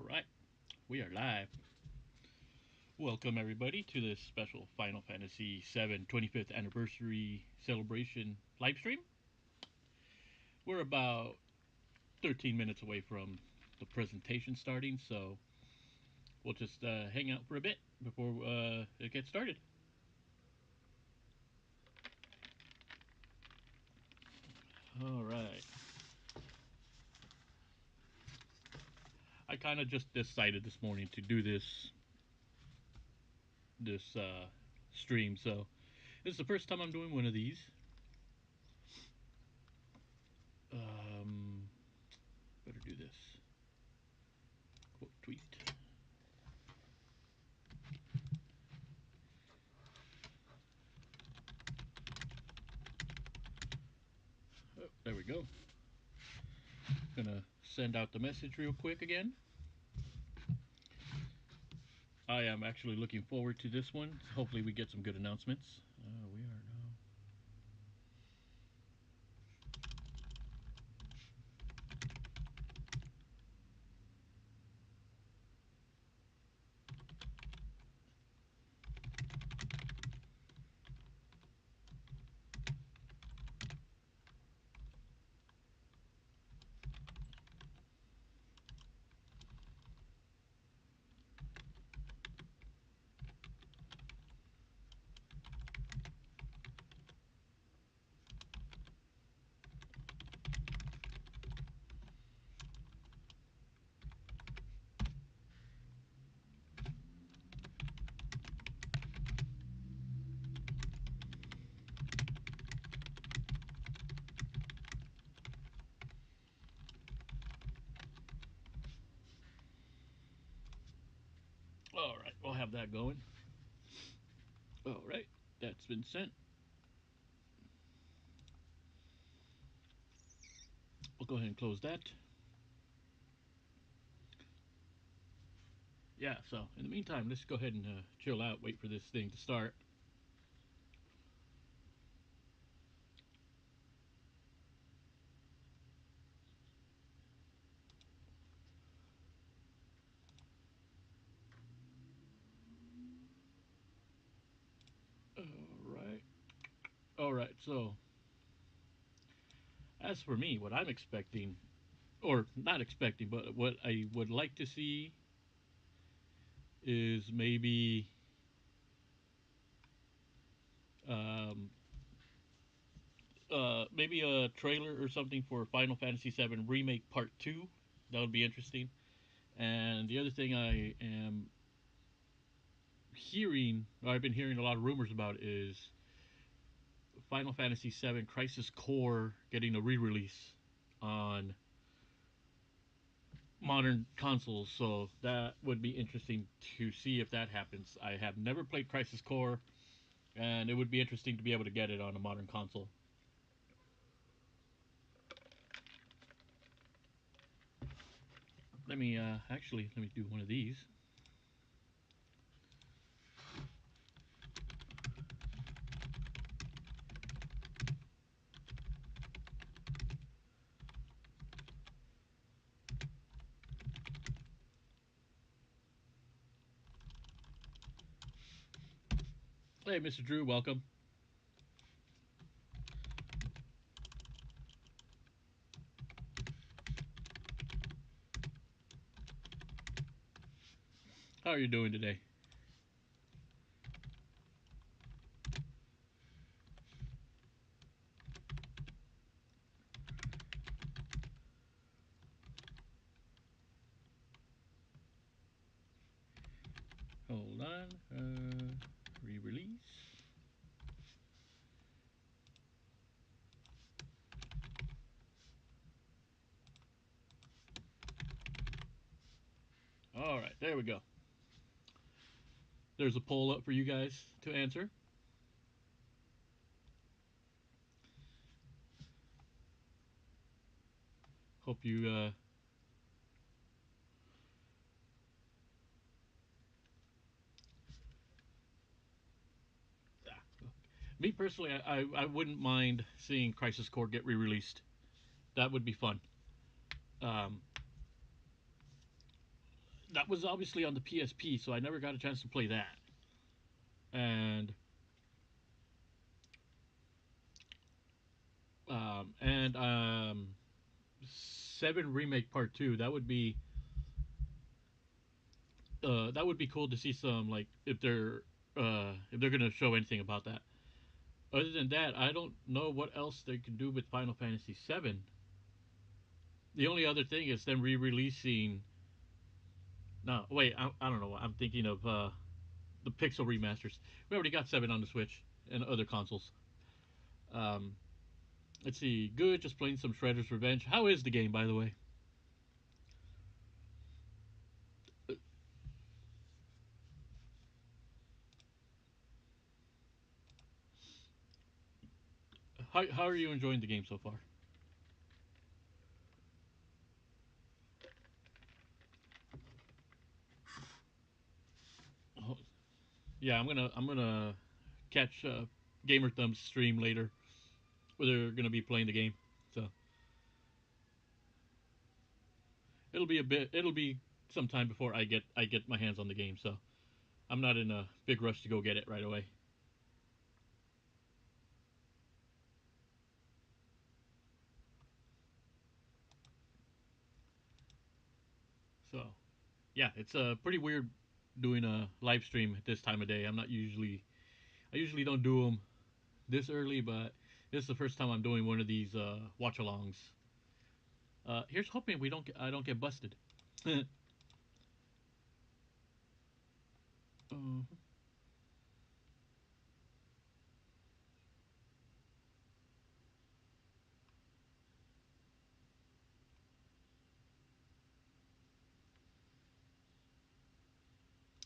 All right, we are live. Welcome everybody to this special Final Fantasy VII 25th anniversary celebration live stream. We're about 13 minutes away from the presentation starting, so we'll just hang out for a bit before it gets started. All right. I kind of just decided this morning to do this stream, so this is the first time I'm doing one of these. Um, Better do this. Quote tweet. Oh, there we go. Gonna send out the message real quick again. I am actually looking forward to this one. Hopefully, we get some good announcements. We are now. All right, we'll have that going. All right, that's been sent. We'll go ahead and close that. Yeah, so in the meantime, let's go ahead and chill out, wait for this thing to start. All right. All right, so as for me, what I'm expecting, or not expecting, but what I would like to see is um, maybe a trailer or something for Final Fantasy VII Remake Part 2. That would be interesting. And the other thing I am hearing, or I've been hearing a lot of rumors about, is Final Fantasy VII Crisis Core getting a re release on modern consoles. So that would be interesting to see if that happens. I have never played Crisis Core, and it would be interesting to be able to get it on a modern console. Let me do one of these. Hey, Mr. Drew, welcome. How are you doing today? Hold on. Re-release. All right, there we go. There's a poll up for you guys to answer. Hope you. Me personally, I wouldn't mind seeing Crisis Core get re-released. That would be fun. Um, that was obviously on the PSP, so I never got a chance to play that. And and Seven Remake Part Two. That would be cool to see some, like, if they're gonna show anything about that. Other than that, I don't know what else they can do with Final Fantasy VII. The only other thing is them re-releasing. No, wait, I don't know. I'm thinking of the Pixel remasters. We already got Seven on the Switch and other consoles. Um, let's see. Good. Just playing some Shredder's Revenge. How is the game, by the way? How are you enjoying the game so far? Oh, yeah, I'm gonna catch Gamer Thumb's stream later, where they're gonna be playing the game. So it'll be some time before I get my hands on the game. So I'm not in a big rush to go get it right away. So yeah, it's pretty weird doing a live stream at this time of day. I usually don't do them this early, but this is the first time I'm doing one of these watch-alongs. Here's hoping I don't get busted.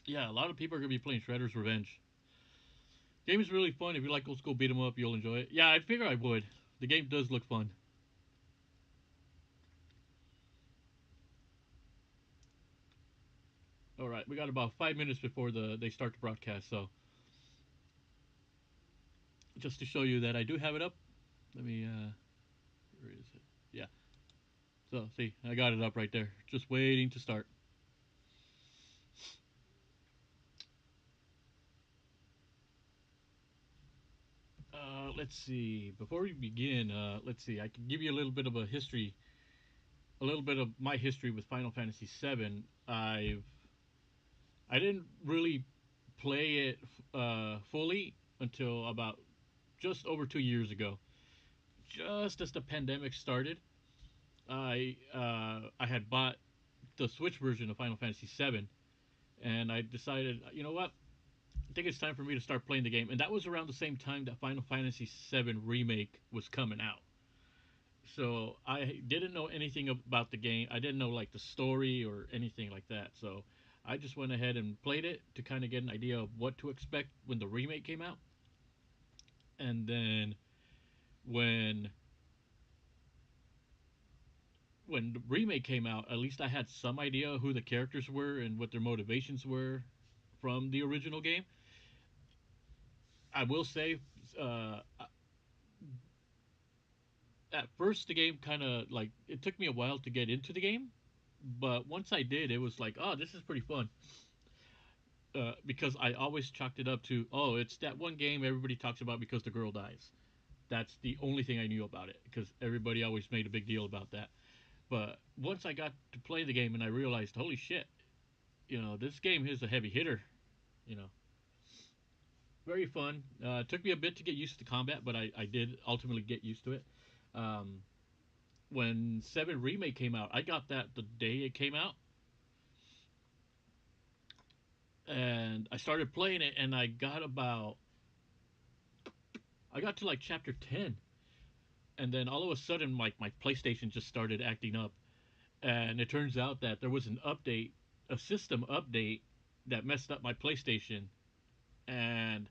Yeah, a lot of people are gonna be playing Shredder's Revenge. Game is really fun. If you like old school beat 'em up, you'll enjoy it. Yeah, I figure I would. The game does look fun. All right, we got about 5 minutes before they start the broadcast. So just to show you that I do have it up, let me. Where is it? Yeah. So see, I got it up right there. Just waiting to start. Let's see. Before we begin, let's see. I can give you a little bit of a history, a little bit of my history with Final Fantasy VII. I didn't really play it fully until about just over 2 years ago. Just as the pandemic started, I had bought the Switch version of Final Fantasy VII, and I decided, you know what? I think it's time for me to start playing the game. And that was around the same time that Final Fantasy VII Remake was coming out. So I didn't know anything about the game. I didn't know like the story or anything like that. So I just went ahead and played it to kind of get an idea of what to expect when the remake came out. And then when when the remake came out, at least I had some idea who the characters were and what their motivations were from the original game. I will say, uh, at first the game kind of like it took me a while to get into the game, but once I did, it was like, oh, this is pretty fun. Because I always chalked it up to, oh, it's that one game everybody talks about because the girl dies. That's the only thing I knew about it because everybody always made a big deal about that. But once I got to play the game and I realized, holy shit, this game is a heavy hitter. You know, very fun. It took me a bit to get used to the combat, but I did ultimately get used to it. Um, when Seven Remake came out, I got that the day it came out, and I started playing it, and I got to like chapter 10, and then all of a sudden, like my PlayStation just started acting up, and it turns out that there was an update, a system update that messed up my PlayStation, and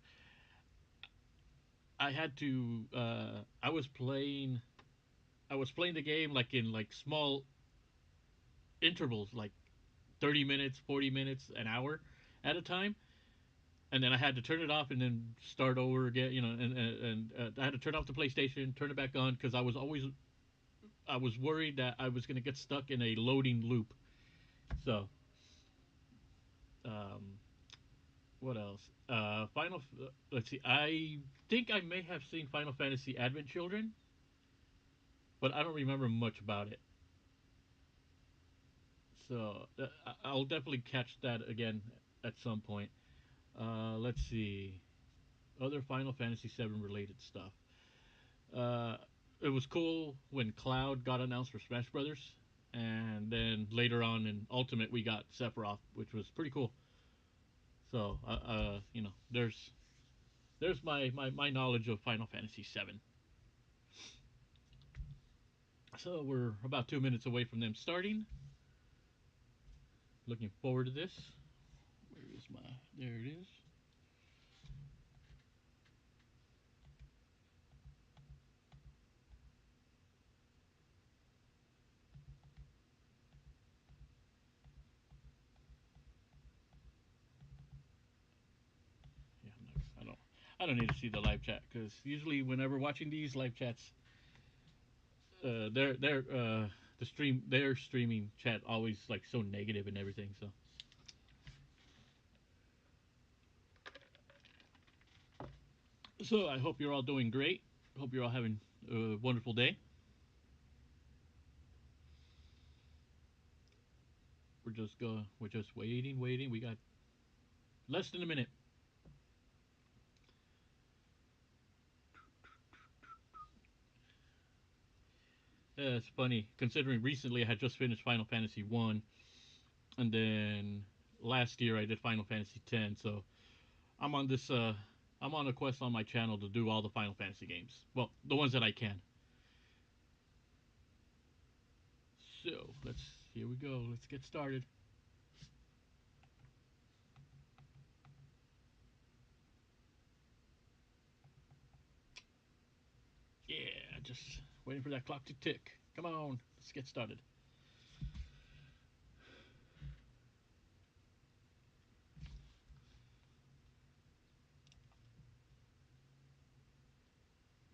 I had to. I was playing the game like in like small intervals, like 30 minutes, 40 minutes, an hour at a time, and then I had to turn it off and then start over again. And I had to turn off the PlayStation, turn it back on because I was worried that I was going to get stuck in a loading loop. So Um, what else? Let's see. I think I may have seen Final Fantasy Advent Children, but I don't remember much about it. So I'll definitely catch that again at some point. Let's see. Other Final Fantasy VII related stuff. Uh, it was cool when Cloud got announced for Smash Brothers, and then later on in Ultimate we got Sephiroth, which was pretty cool. So, there's my knowledge of Final Fantasy VII. So we're about 2 minutes away from them starting. Looking forward to this. Where is my? There it is. Yeah, I don't need to see the live chat because usually whenever watching these live chats, their streaming chat always like so negative and everything. So I hope you're all doing great. Hope you're all having a wonderful day. We're just waiting. We got less than a minute. It's funny considering recently I had just finished Final Fantasy 1, and then last year I did Final Fantasy 10. So I'm on this I'm on a quest on my channel to do all the Final Fantasy games. Well, the ones that I can. So let's here we go. Let's get started. Yeah, just waiting for that clock to tick. Come on, let's get started.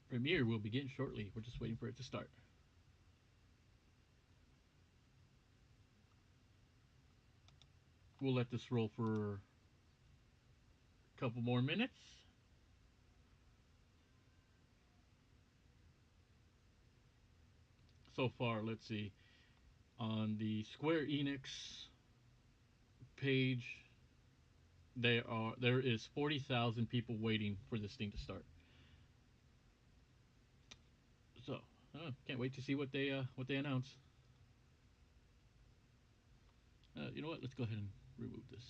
Premiere will begin shortly. We're just waiting for it to start. We'll let this roll for a couple more minutes. So far, let's see. On the Square Enix page, there is 40,000 people waiting for this thing to start. So, can't wait to see what they announce. You know what? Let's go ahead and remove this.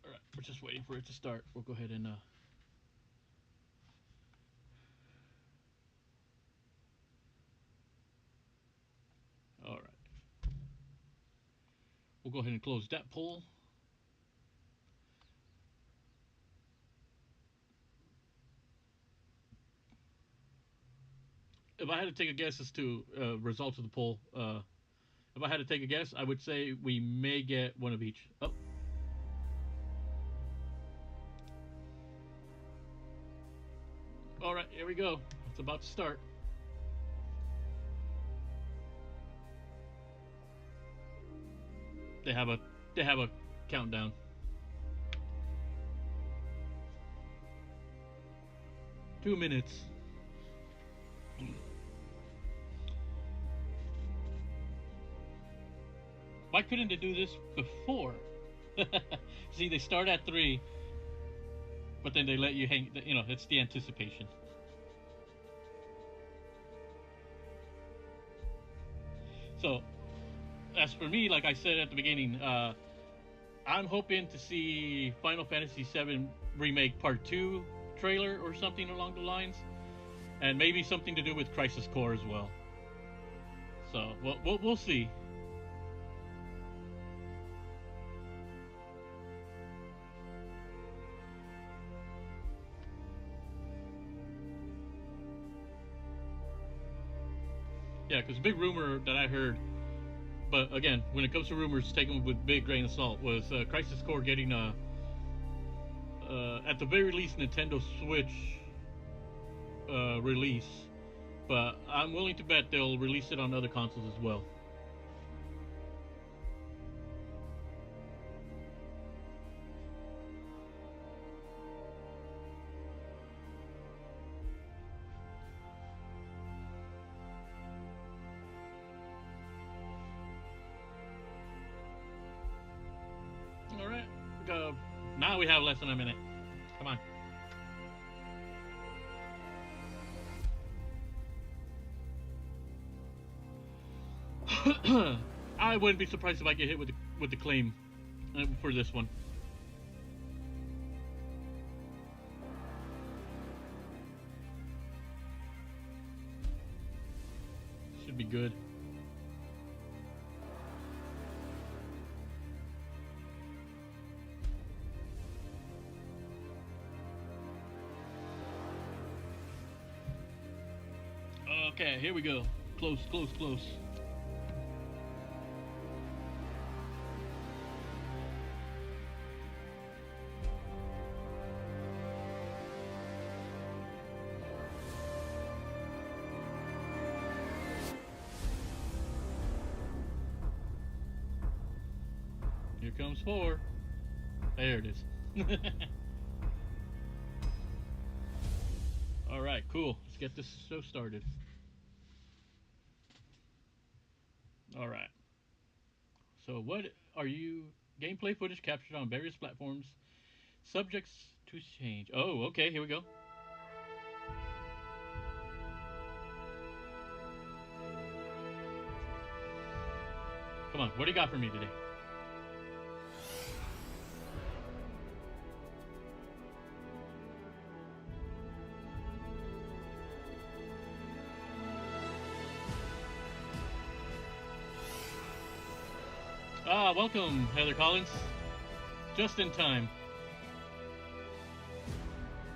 All right, we're just waiting for it to start. We'll go ahead and all right. We'll go ahead and close that poll. If I had to take a guess as to results of the poll, if I had to take a guess, I would say we may get one of each. Oh, all right, here we go. It's about to start. They have a they have a countdown. Two minutes. Why couldn't they do this before? See, they start at 3, but then they let you hang. It's the anticipation. So, as for me, like I said at the beginning, I'm hoping to see Final Fantasy VII Remake Part 2 trailer or something along the lines, and maybe something to do with Crisis Core as well. So, we'll see. Yeah, because big rumor that I heard but again, when it comes to rumors, take them with big grain of salt. Was Crisis Core getting at the very least Nintendo Switch release? But I'm willing to bet they'll release it on other consoles as well. Alright, now we have less than a minute. Come on. I wouldn't be surprised if I get hit with the claim for this one. Should be good. Okay, here we go. Close, close, close. Here comes 4. There it is. Alright, cool. Let's get this show started. Alright. So what are you... Gameplay footage captured on various platforms. Subjects to change. Oh, okay, here we go. Come on, what do you got for me today? Ah, welcome, Heather Collins. Just in time.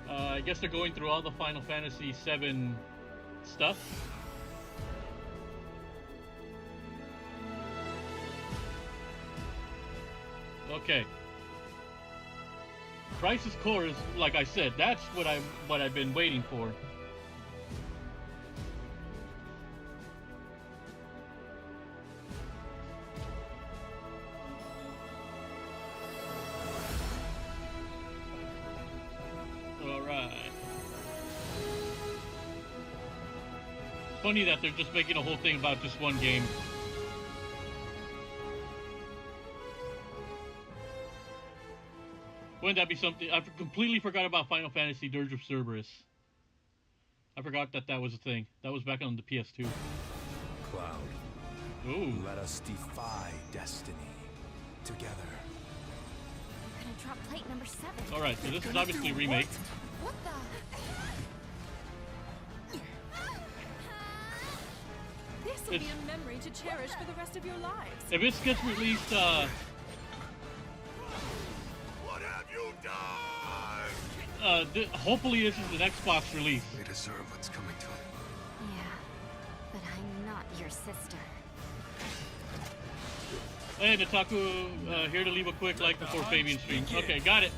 I guess they're going through all the Final Fantasy VII stuff. Okay. Crisis Core is, like I said, that's what I've been waiting for. Funny that they're just making a whole thing about just one game. Wouldn't that be something? I completely forgot about Final Fantasy Dirge of Cerberus. I forgot that was a thing. That was back on the PS2. Cloud. Ooh. Let us defy destiny together. I'm gonna drop plate number 7. Alright, so this is obviously a remake. What the? This will be a memory to cherish for the rest of your lives. If it gets released, What have you done? hopefully this is an Xbox release. We deserve what's coming to them. Yeah, but I'm not your sister. Hey, Nataku, here to leave a quick like before Fabian stream. Okay, got it.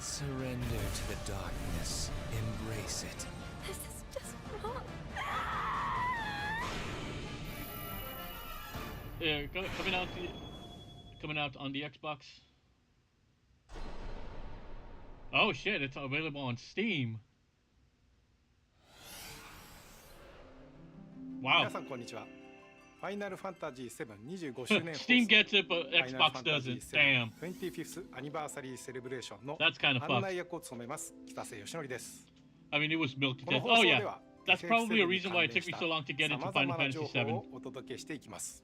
Surrender to the darkness. Embrace it. This is just wrong. Yeah, coming out on the Xbox. Oh shit, it's available on Steam. Wow. 皆さんこんにちは。ファイナルファンタジー7 25周年 Steam gets it, but Xbox doesn't. Damn. 25th Anniversary Celebration の That's kind of 案 fucked. 内役を務めます北瀬義則です。 I mean, it was milk to この death. 放 Oh 送 yeah. では That's probably a reason why it took me so long to get into 様 Final 々な Fantasy 情報 VII. をお届けしていきます。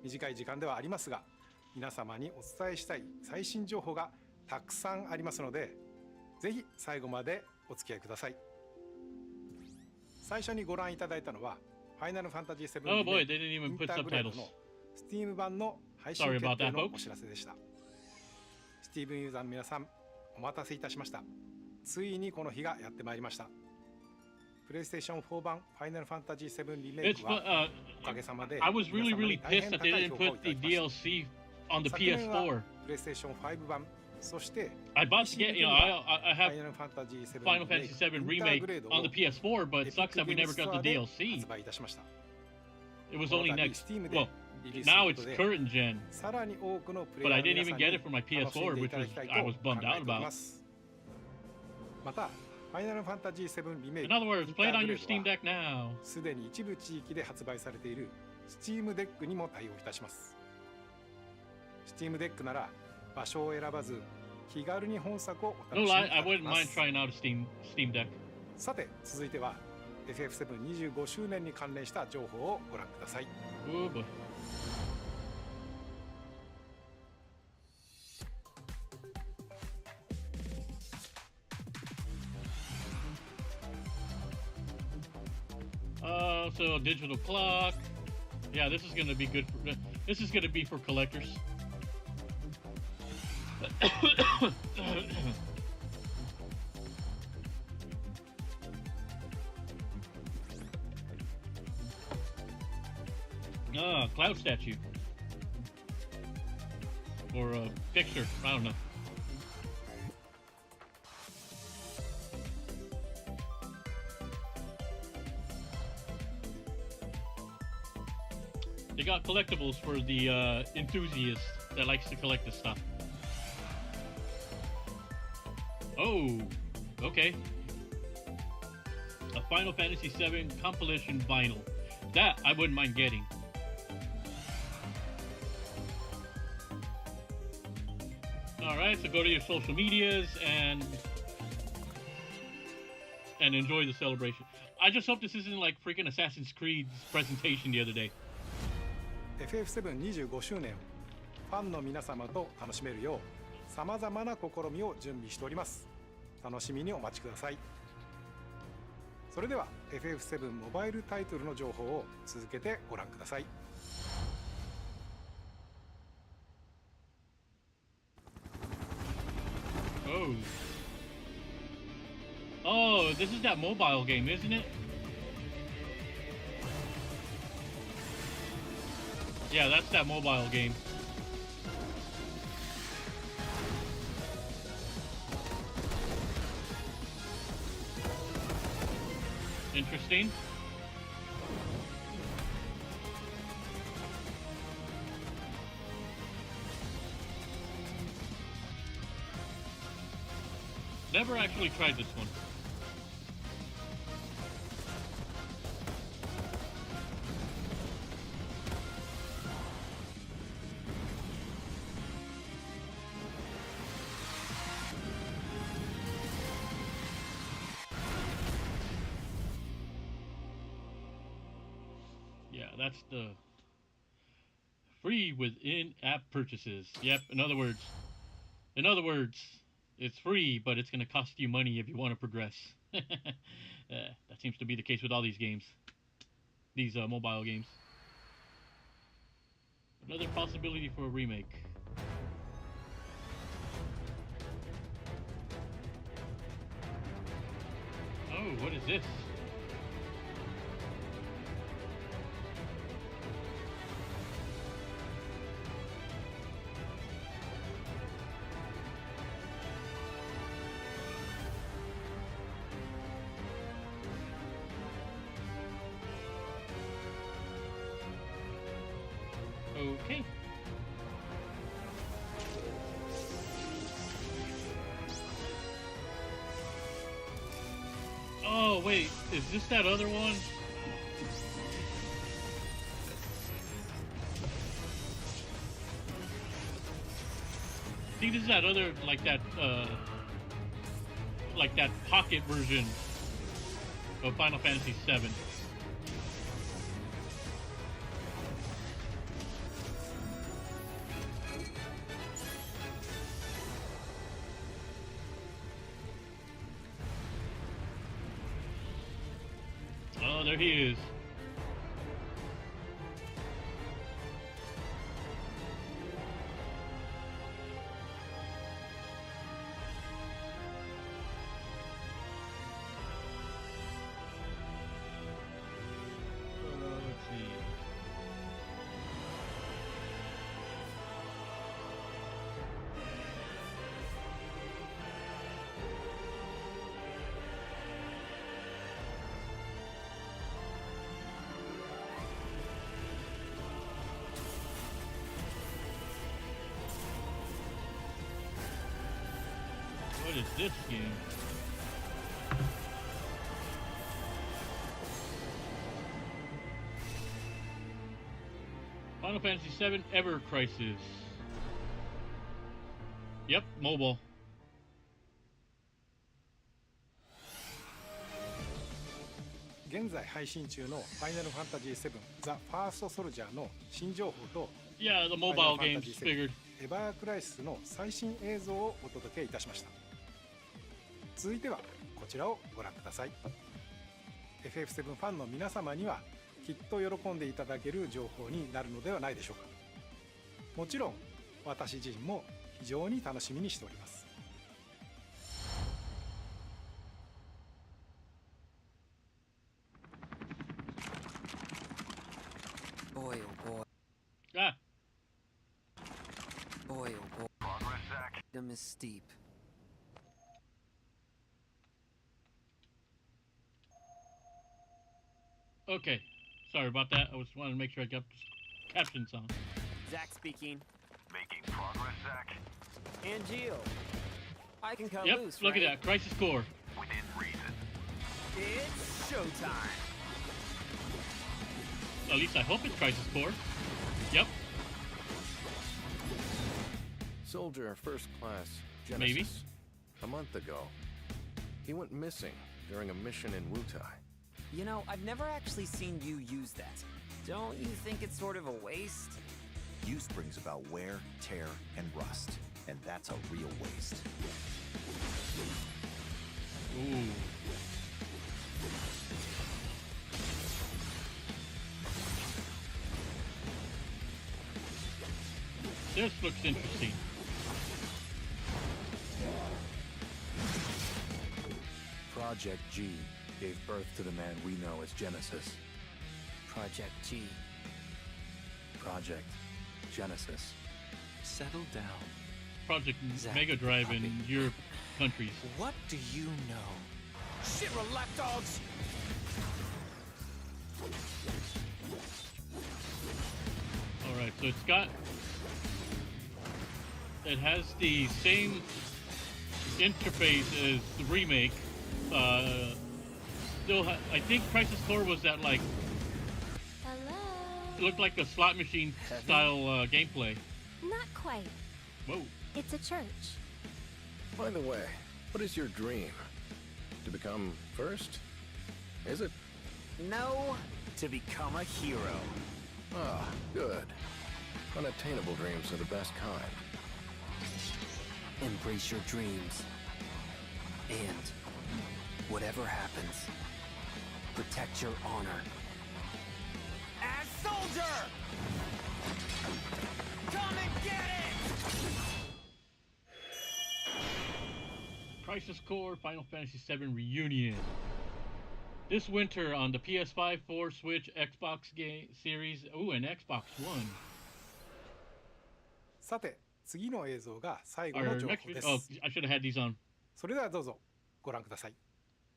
短い時間ではありますが、皆様にお伝えしたい最新情報がたくさんありますので、ぜひ最後までお付き合いください。最初にご覧いただいたのは、ファイナルファンタジー7 Oh boy, they didn't イ even ン put ターグレード subtitles. の Steam 版の配信 Sorry 決 about 定 that, の folks. お知らせでした。スティーブンユーザーの皆さん、お待たせいたしました。ついにこの日がやってまいりました。 Steam 版の配信決定のお知らせでした。 Steam 版の配信決定のお知らせでした。 Steam 版の配信決定のお知らせでした。 Steam 版の配信決定のお知らせでした。 Steam 版の配信決定のお知らせでした。 Steam 版の配信決定のお知らせでした。プレイステーション4版ファイナルファンタジー7リメイ It's クは uh, おかげさまで I was 皆 really 様 really に大 pissed 変 that 高 they い didn't 評価を put いた the だきました DLC on the 昨年は PS4. プレイステーション5版そして I bought to get, you know, I ファ have イナルファンタジー7 Final Fantasy VII インター remake グレード on を the PS4, but it エピッ sucks ク that ゲ we ーム never スト got ア the で DLC. 発売いたしました It was この only 度 next. Steam で Well, リリースす now る it's ことで current gen, さらに多くのプレイ but ヤ I ーの didn't 皆 even さん get に it for my 楽しん PS4, でい which ただ was きたい I と was 考 bummed え out ておりま about. すまたファイナルファンタジー7リメイ In ク other words, インタ play it ー on グ your レー Steam ドは Deck now. すでに一部地域で発売されている Steam デックにも対応いたします Steam デックなら場所を選ばず気軽に本作をお楽 No しみい lie, た I だけ wouldn't ま mind す trying out a Steam Deck. さて続いては FF725 周年に関連した情報をご覧ください Oh boy. So digital clock. Yeah, this is gonna be good. This is gonna be for collectors. Cloud statue. Or a picture. I don't know. They got collectibles for the enthusiast that likes to collect this stuff. Oh, okay. A Final Fantasy VII compilation vinyl. That I wouldn't mind getting. Alright, so go to your social medias and enjoy the celebration. I just hope this isn't like freaking Assassin's Creed's presentation the other day. FF725 周年ファンの皆様と楽しめるようさまざまな試みを準備しております楽しみにお待ちくださいそれでは FF7 モバイルタイトルの情報を続けてご覧ください Oh. Oh, this is that mobile game, isn't it? Yeah, that's that mobile game. Interesting. Never actually tried this one. Yeah, that's the free with in-app purchases. Yep, in other words, it's free, but it's going to cost you money if you want to progress. That seems to be the case with all these games. These mobile games. Another possibility for a remake. Oh, what is this? Okay. Oh, wait. Is this that other one? I think this is that other, like that pocket version of Final Fantasy VII. Oh, there he is. is this game? Final Fantasy VII Ever Crisis. Yep, mobile.現在配信中の「ファイナルファンタジー7ザ・ファースト・ソルジャー」の新情報と Yeah, the ファイナル mobile ファンタ games ジー figured. 7エバークライシスの最新映像をお届けいたしました。続いてはこちらをご覧ください。 FF7 ファンの皆様にはきっと喜んでいただける情報になるのではないでしょうか。もちろん私自身も非常に楽しみにしております。Boy, oh boy. Ah, Boy, oh boy. Progress, Zach. Them is steep. okay. Sorry about that. I was wanted to make sure I got the captions on. Zach speaking. Making progress, Zach. And Geo. I can cut Yep, loose, look right? at that. Crisis Core. Within reason. It's showtime. At least I hope it's Crisis Core. Yep, Soldier First Class Genesis. Maybe. A month ago, he went missing during a mission in Wutai. You know, I've never actually seen you use that. Don't you think it's sort of a waste? Use brings about wear, tear, and rust. And that's a real waste. ooh. This looks interesting. Project G gave birth to the man we know as Genesis. Project G. Project Genesis. Settle down. Project Zach, Mega Drive in copy. Europe countries. What do you know? Shit, lapdogs! Alright, so it's got... It has the same interface as the remake. I think Crisis Core was that, like... Hello? It looked like a slot machine style gameplay. Not quite. Whoa. It's a church. By the way, what is your dream? To become first? Is it? No, to become a hero. Ah, good. Unattainable dreams are the best kind. Embrace your dreams. And whatever happens, protect your honor. As soldier! Come and get it! Crisis Core Final Fantasy VII Reunion. This winter on the PS5, 4, Switch, Xbox Series, ooh, and Xbox One. さて次の映像が最後 Our の情 next 報で video. す。 Oh, I should have had these on. それではどうぞご覧ください。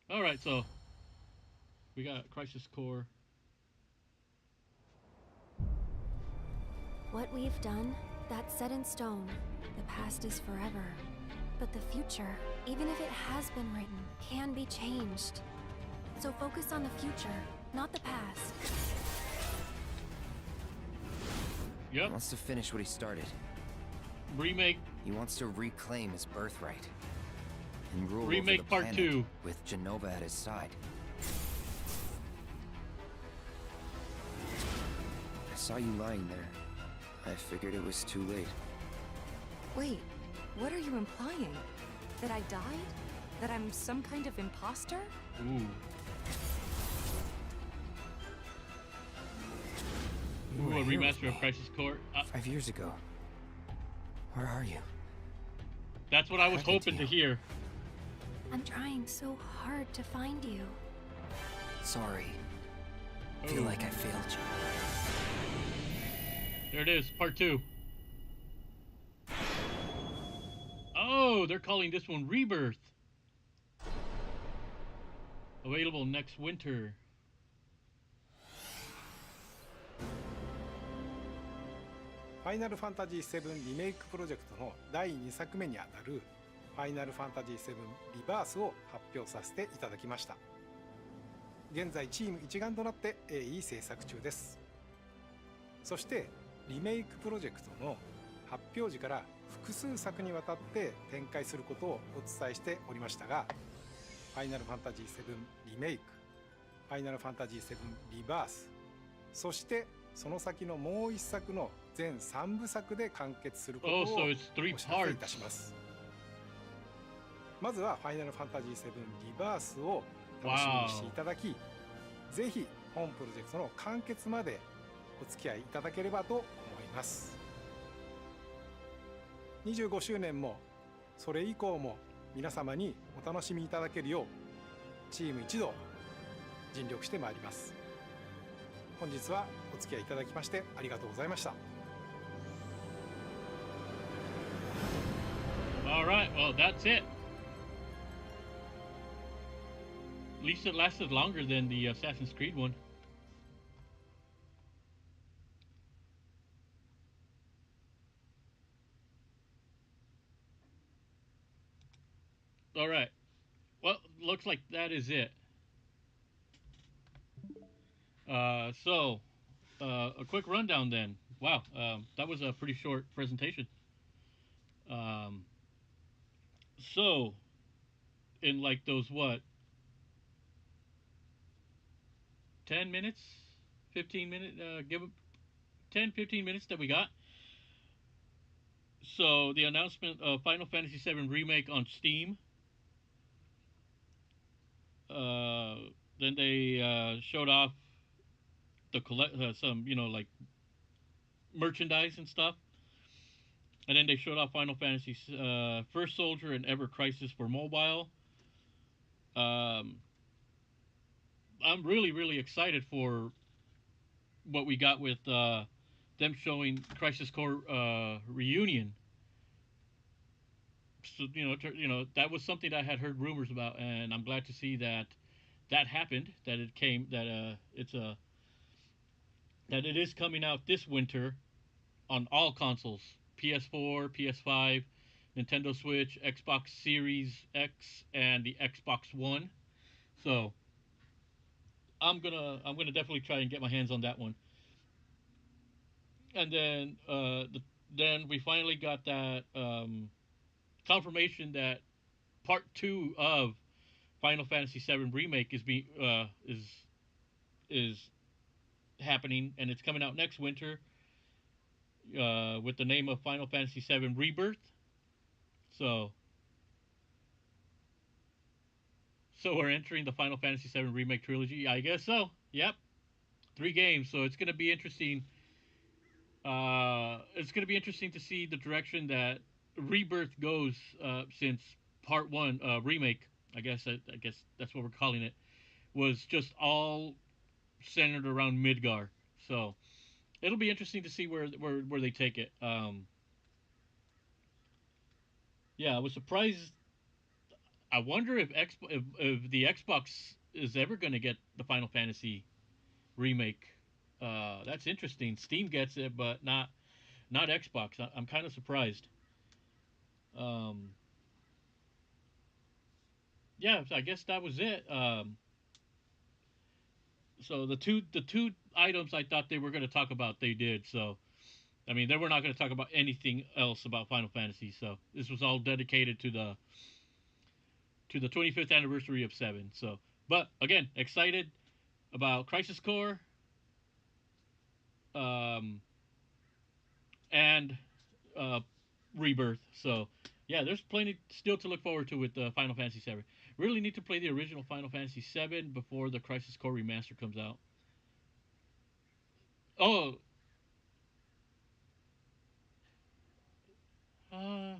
Alright, so we got Crisis Core. What we've done, that's set in stone. The past is forever. But the future, even if it has been written, can be changed. So focus on the future, not the past. He Yep, wants to finish what he started. remake. He wants to reclaim his birthright. And rule Remake over the Part planet 2. with Genova at his side. I saw you lying there. I figured it was too late. Wait, what are you implying? That I died? That I'm some kind of imposter? Ooh. You Ooh, were a here with remaster of me Crisis Core. 5 years ago. Where are you? That's what I was Happened to hoping to you? hear. I'm trying so hard to find you. Sorry. Feel Oh. like I failed you. There it is, Part 2. Oh, they're calling this one Rebirth. Available next winter. ファイナルファンタジー7リメイクプロジェクトの第2作目にあたるファイナルファンタジー7リバースを発表させていただきました。現在チーム一丸となって鋭意制作中です。そしてリメイクプロジェクトの発表時から複数作にわたって展開することをお伝えしておりましたが、ファイナルファンタジー7リメイク、ファイナルファンタジー7リバース、そしてその先のもう一作の全3部作で完結することを Oh, so お it's 知 three らせい parts. たします。まずはファイナルファンタジー7リバースを楽しみにしていただき、ぜひ本プロジェクトの完結までお付き合いいただければと思います。25周年もそれ以降も皆様にお楽しみいただけるようチーム一同尽力してまいります。本日はお付き合いいただきましてありがとうございました。All right, well, that's it. At least it lasted longer than the Assassin's Creed one. All right. Well, looks like that is it. A quick rundown then. Wow, that was a pretty short presentation. Um, so, in like those what, 10 minutes, 15 minutes, give 10, 15 minutes that we got. So the announcement of Final Fantasy VII Remake on Steam. Then they showed off the some like merchandise and stuff, and then they showed off Final Fantasy First Soldier and Ever Crisis for mobile. I'm really excited for what we got with them showing Crisis Core Reunion. So that was something that I had heard rumors about, and I'm glad to see that that happened. That it came. That it is coming out this winter on all consoles: PS4, PS5, Nintendo Switch, Xbox Series X, and the Xbox One. So I'm gonna definitely try and get my hands on that one. And then we finally got that confirmation that part two of Final Fantasy VII Remake is happening, and it's coming out next winter with the name of Final Fantasy VII Rebirth. So we're entering the Final Fantasy VII Remake trilogy. I guess so. Yep, 3 games. So it's gonna be interesting. It's gonna be interesting to see the direction that Rebirth goes since Part One remake. I guess that's what we're calling it. Was just all centered around Midgar. So it'll be interesting to see where they take it. Yeah, I was surprised. I wonder if the Xbox is ever going to get the Final Fantasy remake. That's interesting. Steam gets it, but not Xbox. I'm kind of surprised. Um, yeah, so I guess that was it. So the two items I thought they were going to talk about, they did. So I mean, they were not going to talk about anything else about Final Fantasy. So this was all dedicated to the 25th anniversary of 7. So, but again, excited about Crisis Core, um, and Rebirth. So, yeah, there's plenty still to look forward to with Final Fantasy 7. Really need to play the original Final Fantasy 7 before the Crisis Core remaster comes out. Oh, uh,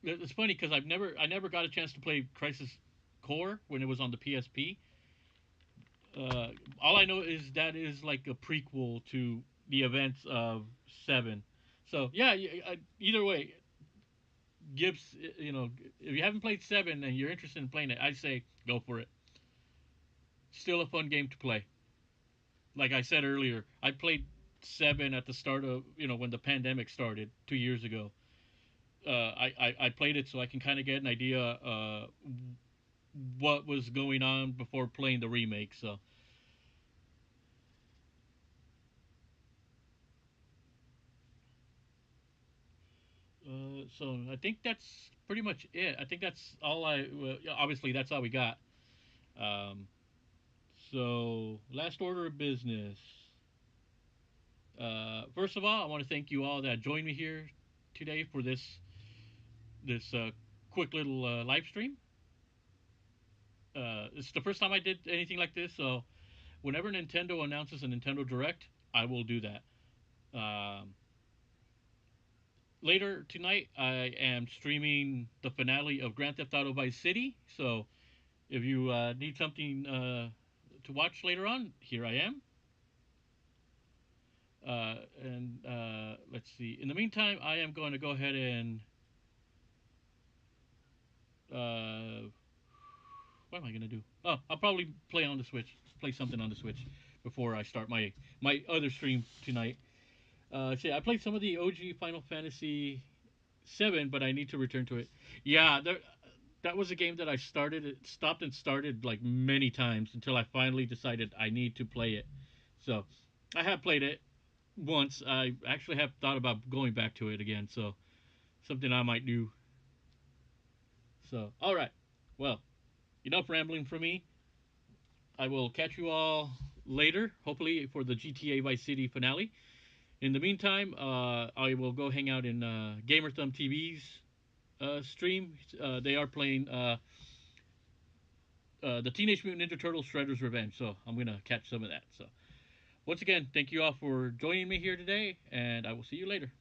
it's funny because I never got a chance to play Crisis Core when it was on the PSP. All I know is that is like a prequel to the events of 7. So yeah, either way, Gibbs, if you haven't played 7 and you're interested in playing it, I'd say go for it. Still a fun game to play. Like I said earlier, I played Seven at the start of when the pandemic started 2 years ago. I played it so I can kind of get an idea what was going on before playing the remake. So I think that's pretty much it. I think that's all yeah, obviously that's all we got. Um, so last order of business. First of all, I want to thank you all that joined me here today for this quick little live stream. It's the first time I did anything like this, so whenever Nintendo announces a Nintendo Direct, I will do that. Um, Later tonight, I am streaming the finale of Grand Theft Auto Vice City. So if you need something to watch later on, here I am. And let's see. In the meantime, I am going to go ahead and what am I going to do? Oh, I'll probably play on the Switch. Play something on the Switch before I start my other stream tonight. See, I played some of the OG Final Fantasy VII, but I need to return to it. Yeah, that was a game that I stopped and started like many times until I finally decided I need to play it. So I have played it once. I actually have thought about going back to it again. So something I might do. So all right, well, enough rambling from me. I will catch you all later, hopefully for the GTA Vice City finale. In the meantime, I will go hang out in Gamer Thumb TV's stream. They are playing the Teenage Mutant Ninja Turtles Shredder's Revenge, so I'm gonna catch some of that. So once again, thank you all for joining me here today, and I will see you later.